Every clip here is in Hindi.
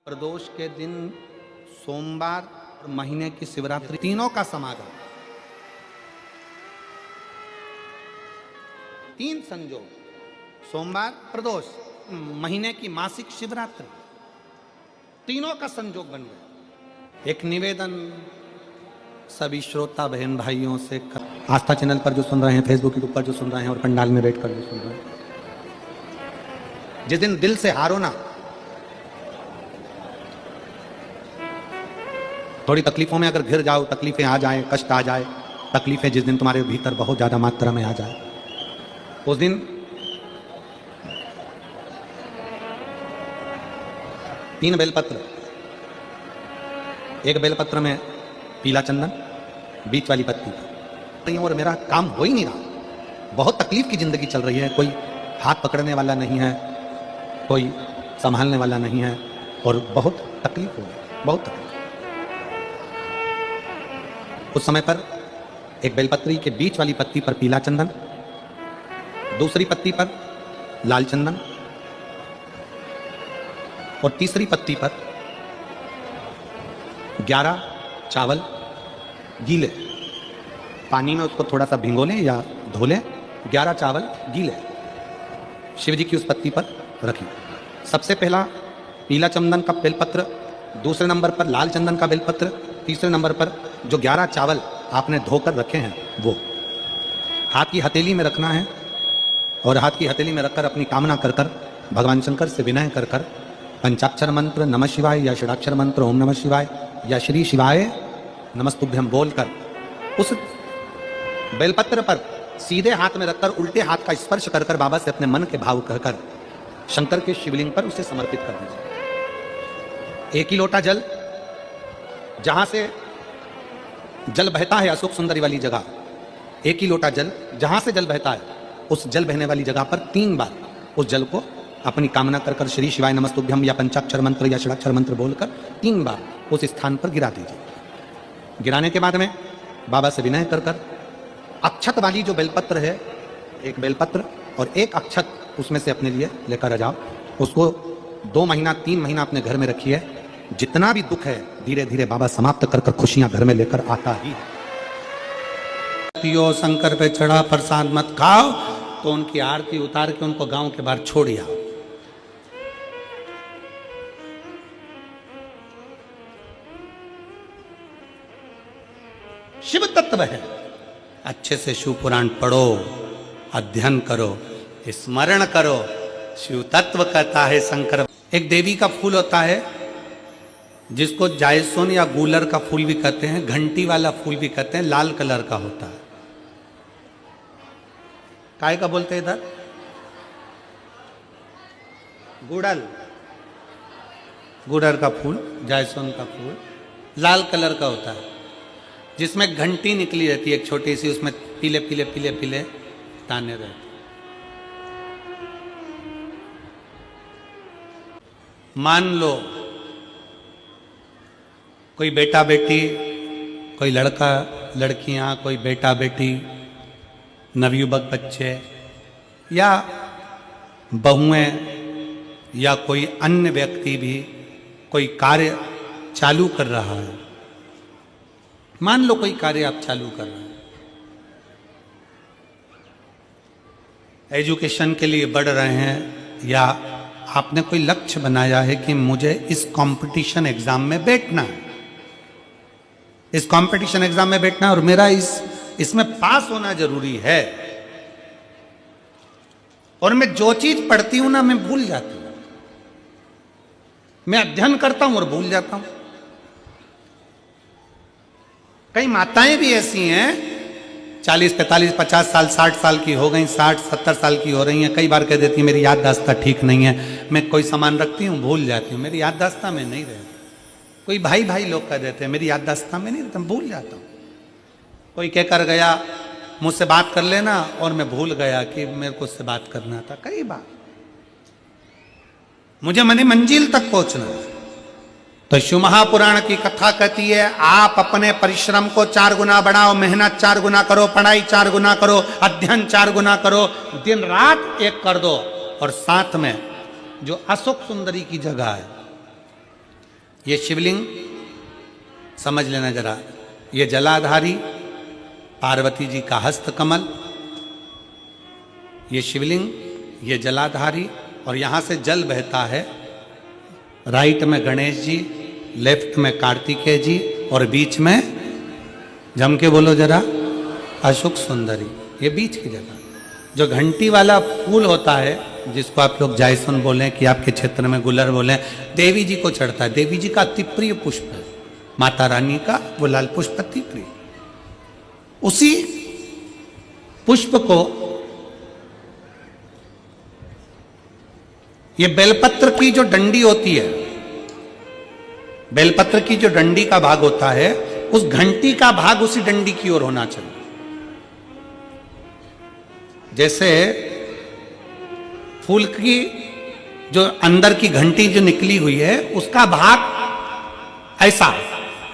प्रदोष के दिन सोमवार और महीने की शिवरात्रि तीनों का समागम, तीन संजोग, सोमवार, प्रदोष, महीने की मासिक शिवरात्रि, तीनों का संजोग बन गया। एक निवेदन सभी श्रोता बहन भाइयों से आस्था चैनल पर जो सुन रहे हैं, फेसबुक यूट्यूब पर जो सुन रहे हैं और पंडाल में बैठकर जो सुन रहे हैं, जिस दिन दिल से हारो ना, थोड़ी तकलीफों में अगर घिर जाओ, तकलीफें आ जाए, कष्ट आ जाए, तकलीफें जिस दिन तुम्हारे भीतर बहुत ज्यादा मात्रा में आ जाए, उस दिन तीन बेलपत्र, एक बेलपत्र में पीला चंदन, बीच वाली पत्ती, और मेरा काम हो ही नहीं रहा, बहुत तकलीफ की जिंदगी चल रही है, कोई हाथ पकड़ने वाला नहीं है, कोई संभालने वाला नहीं है और बहुत तकलीफ हो गई, बहुत तकलीफ। उस समय पर एक बेलपत्री के बीच वाली पत्ती पर पीला चंदन, दूसरी पत्ती पर लाल चंदन और तीसरी पत्ती पर 11 चावल गीले, पानी में उसको थोड़ा सा भिगो लें या धो लें, 11 चावल गीले शिव जी की उस पत्ती पर रखें। सबसे पहला पीला चंदन का बेलपत्र, दूसरे नंबर पर लाल चंदन का बेलपत्र, तीसरे नंबर पर जो 11 चावल आपने धोकर रखे हैं वो हाथ की हथेली में रखना है और हाथ की हथेली में रखकर अपनी कामना कर कर भगवान शंकर से विनय कर कर पंचाक्षर मंत्र नमः शिवाय या षडाक्षर मंत्र ओम नमः शिवाय या श्री शिवाय नमस्तुभ्यम बोलकर उस बेलपत्र पर सीधे हाथ में रखकर उल्टे हाथ का स्पर्श कर कर बाबा से अपने मन के भाव कहकर शंकर के शिवलिंग पर उसे समर्पित कर दीजिए। एक ही लोटा जल, जहां से जल बहता है अशोक सुंदरी वाली जगह, एक ही लोटा जल, जहां से जल बहता है उस जल बहने वाली जगह पर 3 बार उस जल को अपनी कामना कर कर श्री शिवाय नमस्तुभ्यम या पंचाक्षर मंत्र या षडाक्षर मंत्र बोलकर 3 बार उस स्थान पर गिरा दीजिए। गिराने के बाद में बाबा से विनय कर कर अक्षत वाली जो बेलपत्र है, एक बेलपत्र और एक अक्षत उसमें से अपने लिए लेकर आ जाओ, उसको 2 महीना 3 महीना अपने घर में रखिए। जितना भी दुख है धीरे धीरे बाबा समाप्त कर कर खुशियां घर में लेकर आता ही। पियो शंकर पे चढ़ा प्रसाद मत खाओ, तो उनकी आरती उतार के उनको गांव के बाहर छोड़ आओ। शिव तत्व है, अच्छे से शिव पुराण पढ़ो, अध्ययन करो, स्मरण करो। शिव तत्व कहता है शंकर। एक देवी का फूल होता है जिसको जायसोन या गूलर का फूल भी कहते हैं, घंटी वाला फूल भी कहते हैं, लाल कलर का होता है। काय का बोलते हैं इधर? गुड़ल, गुड़र का फूल, जायसोन का फूल लाल कलर का होता है, जिसमें घंटी निकली रहती है एक छोटी सी, उसमें पीले पीले पीले पीले ताने रहते। मान लो कोई बेटा बेटी, कोई लड़का लड़कियां, कोई बेटा बेटी, नवयुवक बच्चे या बहुएं या कोई अन्य व्यक्ति भी कोई कार्य चालू कर रहा है। मान लो कोई कार्य आप चालू कर रहे हैं, एजुकेशन के लिए बढ़ रहे हैं, या आपने कोई लक्ष्य बनाया है कि मुझे इस कंपटीशन एग्जाम में बैठना है, इस कंपटीशन एग्जाम में बैठना है और मेरा इसमें पास होना जरूरी है, और मैं जो चीज पढ़ती हूं ना मैं भूल जाती हूं, मैं अध्ययन करता हूं और भूल जाता हूं। कई माताएं भी ऐसी हैं 40, 45, 50 साल, 60 साल की हो गई, 60, 70 साल की हो रही हैं, कई बार कह देती हैं मेरी याददाश्त ठीक नहीं है, मैं कोई सामान रखती हूँ भूल जाती हूँ, मेरी याददाश्त में नहीं रहती। कोई भाई भाई लोग कह देते हैं मेरी याददाश्त में नहीं रहता, भूल जाता हूँ। कोई कहकर गया मुझसे बात कर लेना और मैं भूल गया कि मेरे को उससे बात करना था। कई बार मुझे मनी मंजिल तक पहुंचना है। तो शिव महापुराण की कथा कहती है आप अपने परिश्रम को 4 गुना बढ़ाओ, मेहनत 4 गुना करो, पढ़ाई 4 गुना करो, अध्ययन 4 गुना करो, दिन रात एक कर दो। और साथ में जो अशोक सुंदरी की जगह है, ये शिवलिंग समझ लेना जरा, ये जलाधारी पार्वती जी का हस्त कमल, ये शिवलिंग, ये जलाधारी, और यहाँ से जल बहता है। राइट में गणेश जी, लेफ्ट में कार्तिकेय जी, और बीच में जम के बोलो जरा अशोक सुंदरी। ये बीच की जगह जो घंटी वाला फूल होता है, जिसको आप लोग जायसन बोलें कि आपके क्षेत्र में गुलर बोलें, देवी जी को चढ़ता है। देवी जी का अति प्रिय पुष्प है, माता रानी का वो लाल पुष्प अति प्रिय। उसी पुष्प को ये बेलपत्र की जो डंडी होती है, बेलपत्र की जो डंडी का भाग होता है, उस घंटी का भाग उसी डंडी की ओर होना चाहिए। जैसे फूल की जो अंदर की घंटी जो निकली हुई है, उसका भाग ऐसा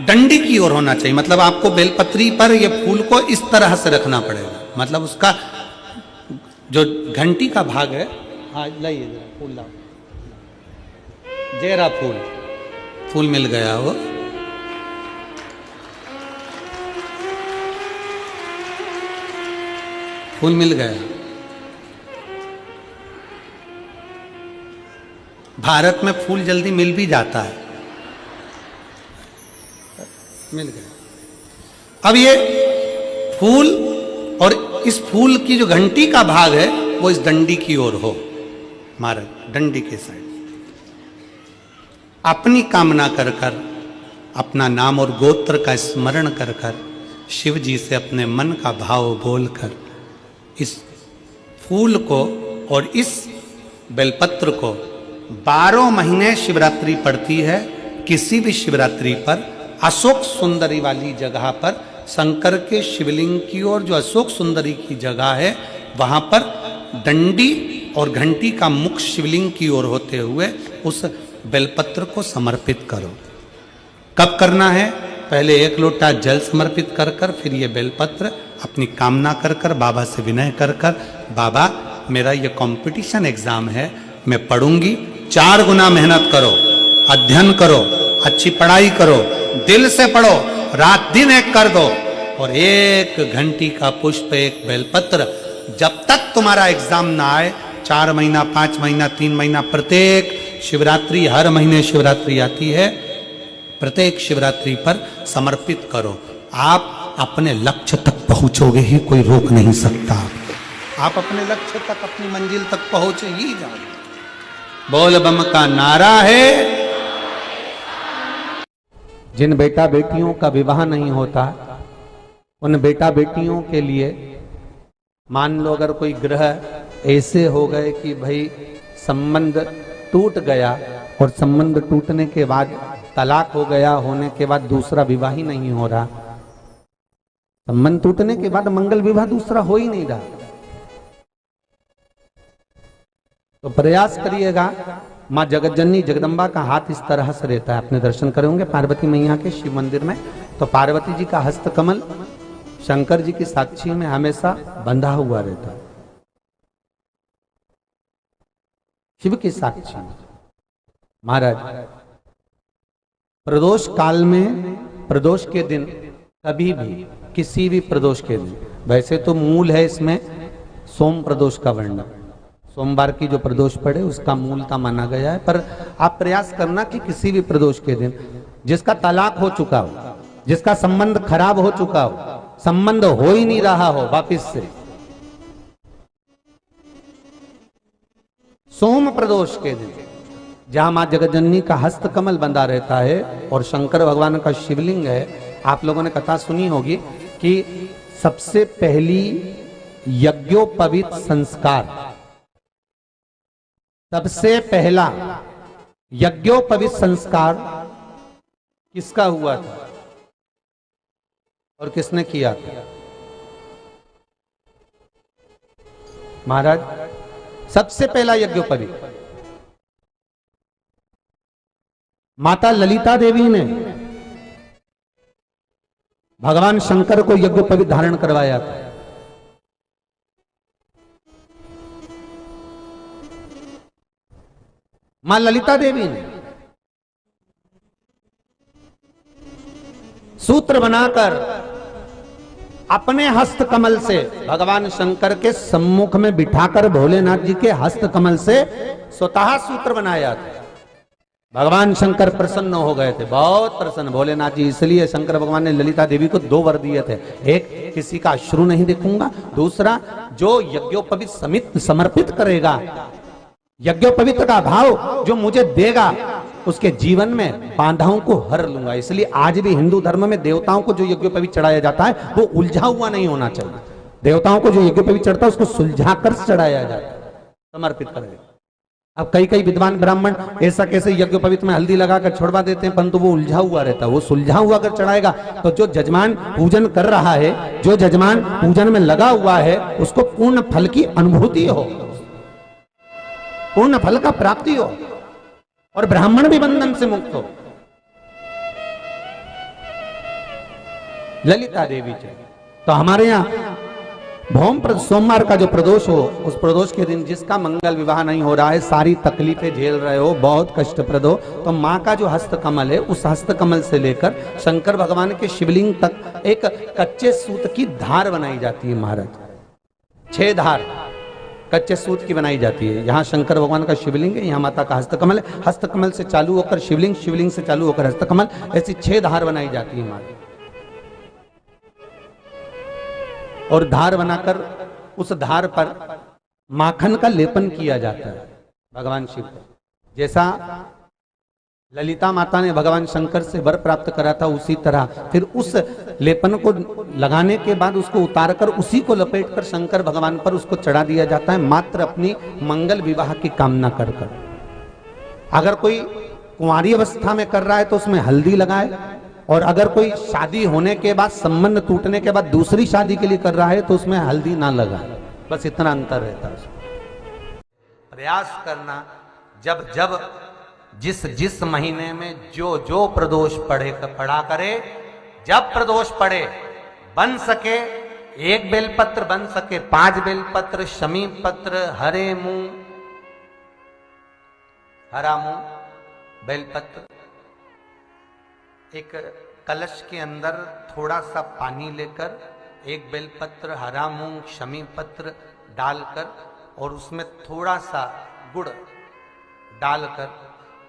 डंडी की ओर होना चाहिए। मतलब आपको बेलपत्री पर ये फूल को इस तरह से रखना पड़ेगा। मतलब उसका जो घंटी का भाग है, हाँ लाइए जरा फूल लाओ, जेरा फूल, फूल मिल गया वो। फूल मिल गया। भारत में फूल जल्दी मिल भी जाता है, मिल गया। अब ये फूल और इस फूल की जो घंटी का भाग है वो इस डंडी की ओर हो, हमारे डंडी के साइड। अपनी कामना कर कर, अपना नाम और गोत्र का स्मरण कर कर, शिव जी से अपने मन का भाव बोलकर इस फूल को और इस बेलपत्र को 12 महीने शिवरात्रि पड़ती है। किसी भी शिवरात्रि पर अशोक सुंदरी वाली जगह पर, शंकर के शिवलिंग की ओर जो अशोक सुंदरी की जगह है, वहां पर डंडी और घंटी का मुख शिवलिंग की ओर होते हुए उस बेलपत्र को समर्पित करो। कब करना है? पहले 1 लोटा जल समर्पित कर कर, फिर ये बेलपत्र अपनी कामना कर कर, बाबा से विनय कर कर, बाबा मेरा ये कंपटीशन एग्जाम है, मैं पढ़ूंगी, 4 गुना मेहनत करो, अध्ययन करो, अच्छी पढ़ाई करो, दिल से पढ़ो, रात दिन एक कर दो, और 1 घंटी का पुष्प, 1 बेलपत्र, जब तक तुम्हारा एग्जाम ना आए, 4 महीना, 5 महीना, 3 महीना, प्रत्येक शिवरात्रि, हर महीने शिवरात्रि आती है, प्रत्येक शिवरात्रि पर समर्पित करो। आप अपने लक्ष्य तक पहुंचोगे ही, कोई रोक नहीं सकता। आप अपने लक्ष्य तक, अपनी मंजिल तक पहुंचे ही जाओगे। बोल बम का नारा है। जिन बेटा बेटियों का विवाह नहीं होता, उन बेटा बेटियों के लिए मान लो अगर कोई ग्रह ऐसे हो गए कि भाई संबंध टूट गया, और संबंध टूटने के बाद तलाक हो गया, होने के बाद दूसरा विवाह ही नहीं हो रहा, संबंध टूटने के बाद मंगल विवाह दूसरा हो ही नहीं रहा, तो प्रयास करिएगा। माँ जगतजननी जगदम्बा का हाथ इस तरह से रहता है, आपने दर्शन करे होंगे पार्वती मैया के शिव मंदिर में, तो पार्वती जी का हस्त कमल शंकर जी की साक्षी में हमेशा बंधा हुआ रहता है, शिव की साक्षी में। महाराज प्रदोष काल में, प्रदोष के दिन, कभी भी किसी भी प्रदोष के दिन, वैसे तो मूल है इसमें सोम प्रदोष का वर्णन, सोमवार की जो प्रदोष पड़े उसका मूलता माना गया है, पर आप प्रयास करना कि किसी भी प्रदोष के दिन जिसका तलाक हो चुका हो, जिसका संबंध खराब हो चुका हो, संबंध हो ही नहीं रहा हो वापिस से, सोम प्रदोष के दिन जहां मां जगतजननी का हस्त कमल बंधा रहता है और शंकर भगवान का शिवलिंग है। आप लोगों ने कथा सुनी होगी कि सबसे पहली यज्ञोपवीत संस्कार, सबसे पहला यज्ञोपवीत संस्कार किसका हुआ था और किसने किया था? महाराज सबसे पहला यज्ञोपवीत माता ललिता देवी ने भगवान शंकर को यज्ञोपवीत धारण करवाया था। मां ललिता देवी ने सूत्र बनाकर अपने हस्त कमल से भगवान शंकर के सम्मुख में बिठाकर भोलेनाथ जी के हस्त कमल से स्वतः सूत्र बनाया था। भगवान शंकर प्रसन्न हो गए थे, बहुत प्रसन्न भोलेनाथ जी। इसलिए शंकर भगवान ने ललिता देवी को 2 वर दिए थे, एक किसी का अश्रु नहीं देखूंगा, दूसरा जो यज्ञोपवीत समित समर्पित करेगा, यज्ञोपवीत का भाव जो मुझे देगा उसके जीवन में बाधाओं को हर लूंगा। इसलिए आज भी हिंदू धर्म में देवताओं को जो यज्ञोपवीत चढ़ाया जाता है वो उलझा हुआ नहीं होना चाहिए। देवताओं को जो यज्ञोपवीत चढ़ता है उसको सुलझा कर चढ़ाया जाता है, समर्पित करेगा। अब कई विद्वान ब्राह्मण ऐसा कैसे यज्ञोपवीत में हल्दी लगाकर छोड़वा देते हैं, परंतु वो उलझा हुआ रहता है। वो सुलझा हुआ अगर चढ़ाएगा तो जो जजमान पूजन कर रहा है, जो जजमान पूजन में लगा हुआ है, उसको पूर्ण फल की अनुभूति हो, पूर्ण फल का प्राप्ति हो, और ब्राह्मण भी बंधन से मुक्त हो। ललिता देवी जी तो हमारे यहाँ भौम सोमवार का जो प्रदोष हो, उस प्रदोष के दिन जिसका मंगल विवाह नहीं हो रहा है, सारी तकलीफें झेल रहे हो, बहुत कष्टप्रद हो, तो माँ का जो हस्त कमल है, उस हस्त कमल से लेकर शंकर भगवान के शिवलिंग तक एक कच्चे सूत की धार बनाई जाती है महाराज। 6 धार कच्चे सूत की बनाई जाती है। यहाँ शंकर भगवान का शिवलिंग है, यहाँ माता का हस्तकमल है, हस्तकमल से चालू होकर शिवलिंग, शिवलिंग से चालू होकर हस्तकमल, ऐसी 6 धार बनाई जाती है माता। और धार बनाकर उस धार पर माखन का लेपन किया जाता है भगवान शिव को। जैसा ललिता माता ने भगवान शंकर से वर प्राप्त करा था, उसी तरह फिर उस लेपन को लगाने के बाद उसको उतारकर उसी को लपेटकर शंकर भगवान पर उसको चढ़ा दिया जाता है, मात्र अपनी मंगल विवाह की कामना कर कर। अगर कोई कुंवारी अवस्था में कर रहा है तो उसमें हल्दी लगाए, और अगर कोई शादी होने के बाद, संबंध टूटने के बाद दूसरी शादी के लिए कर रहा है तो उसमें हल्दी ना लगाए। बस इतना अंतर रहता है। प्रयास करना जब जब जिस महीने में जो प्रदोष पड़ा करे, जब प्रदोष पड़े, बन सके 1 बेलपत्र, बन सके 5 बेलपत्र, शमी पत्र, हरे मुंह, हरा मुंह, बेलपत्र, एक कलश के अंदर थोड़ा सा पानी लेकर 1 बेलपत्र, हरा मूंग, शमी पत्र डालकर और उसमें थोड़ा सा गुड़ डालकर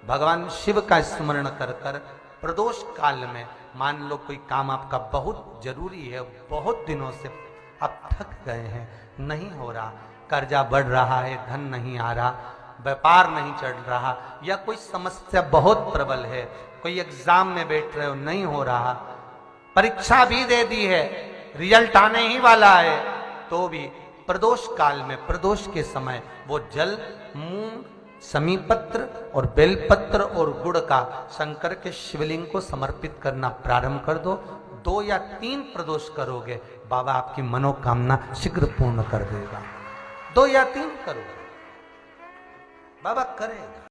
भगवान शिव का स्मरण कर कर प्रदोष काल में, मान लो कोई काम आपका बहुत जरूरी है, बहुत दिनों से अब थक गए हैं, नहीं हो रहा, कर्जा बढ़ रहा है, धन नहीं आ रहा, व्यापार नहीं चढ़ रहा, या कोई समस्या बहुत प्रबल है, कोई एग्जाम में बैठ रहे हो, नहीं हो रहा, परीक्षा भी दे दी है, रिजल्ट आने ही वाला है, तो भी प्रदोष काल में, प्रदोष के समय वो जल, मूंग, समीपत्र और बेलपत्र और गुड़ का शंकर के शिवलिंग को समर्पित करना प्रारंभ कर दो। 2 या 3 प्रदोष करोगे, बाबा आपकी मनोकामना शीघ्र पूर्ण कर देगा। 2 या 3 करो, बाबा करेगा।